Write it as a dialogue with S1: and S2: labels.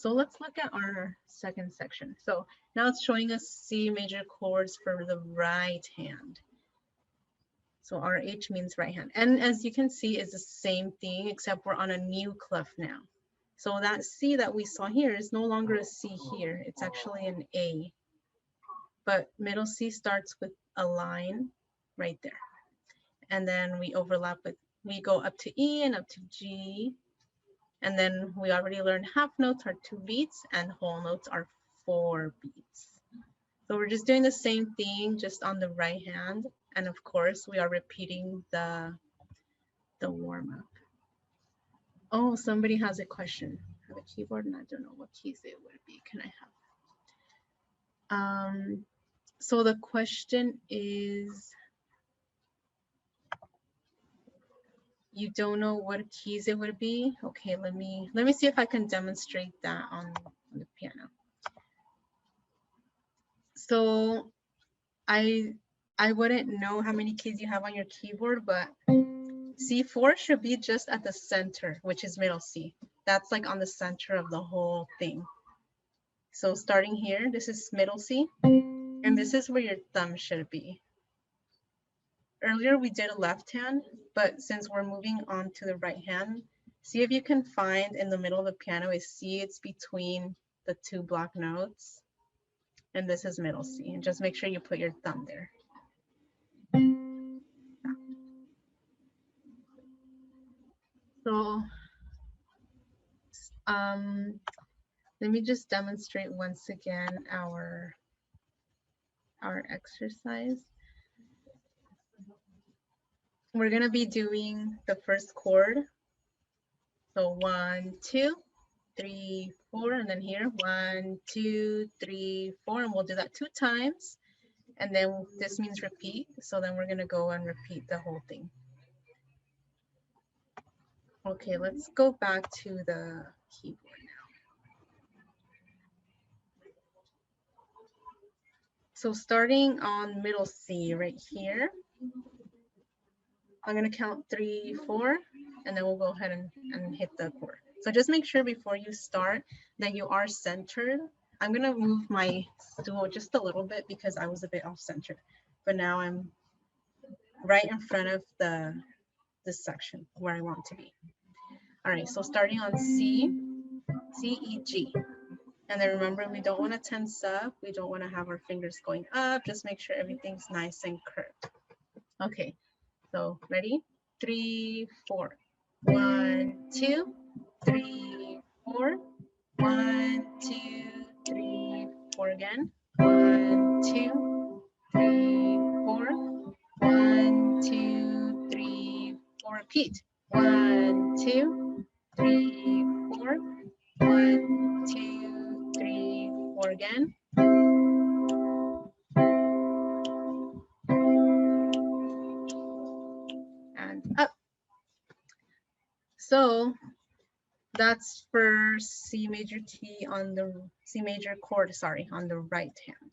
S1: So let's look at our second section. So now it's showing us C major chords for the right hand. So RH means right hand. And as you can see, it's the same thing, except we're on a new clef now. So that C that we saw here is no longer a C here. It's actually an A. But middle C starts with a line right there. And then we overlap with, we go up to E and up to G. And then we already learned half notes are 2 beats and whole notes are 4 beats. So we're just doing the same thing, just on the right hand. And of course, we are repeating the warm-up. Oh, somebody has a question. I have a keyboard and I don't know what keys it would be. Can I have? So the question is, you don't know what keys it would be? Okay, let me see if I can demonstrate that on the piano. So I wouldn't know how many keys you have on your keyboard, but C4 should be just at the center, which is middle C. That's like on the center of the whole thing. So starting here, this is middle C, and this is where your thumb should be. Earlier we did a left hand, but since we're moving on to the right hand, see if you can find in the middle of the piano is C, it's between the 2 block notes. And this is middle C, and just make sure you put your thumb there. So let me just demonstrate once again our exercise. We're gonna be doing the first chord. So 1, 2, 3, 4, and then here 1, 2, 3, 4, and we'll do that 2 times. And then this means repeat. So then we're gonna go and repeat the whole thing. Okay, let's go back to the keyboard now. So starting on middle C right here, I'm gonna count 3, 4, and then we'll go ahead and hit the chord. So just make sure before you start that you are centered. I'm gonna move my stool just a little bit because I was a bit off center, but now I'm right in front of this section where I want to be. All right, so starting on C, C, E, G. And then remember, we don't want to tense up. We don't want to have our fingers going up. Just make sure everything's nice and curved. Okay, so ready? 3, 4. 1, 2, 3, 4. 1, 2, 3, 4 again. 1, 2, 3, 4. 1, 2, 3, 4. Repeat. 1, 2, 3, 4. 1, 2, 3, 4 again. And up. So that's for C major key on the C major chord, sorry, on the right hand.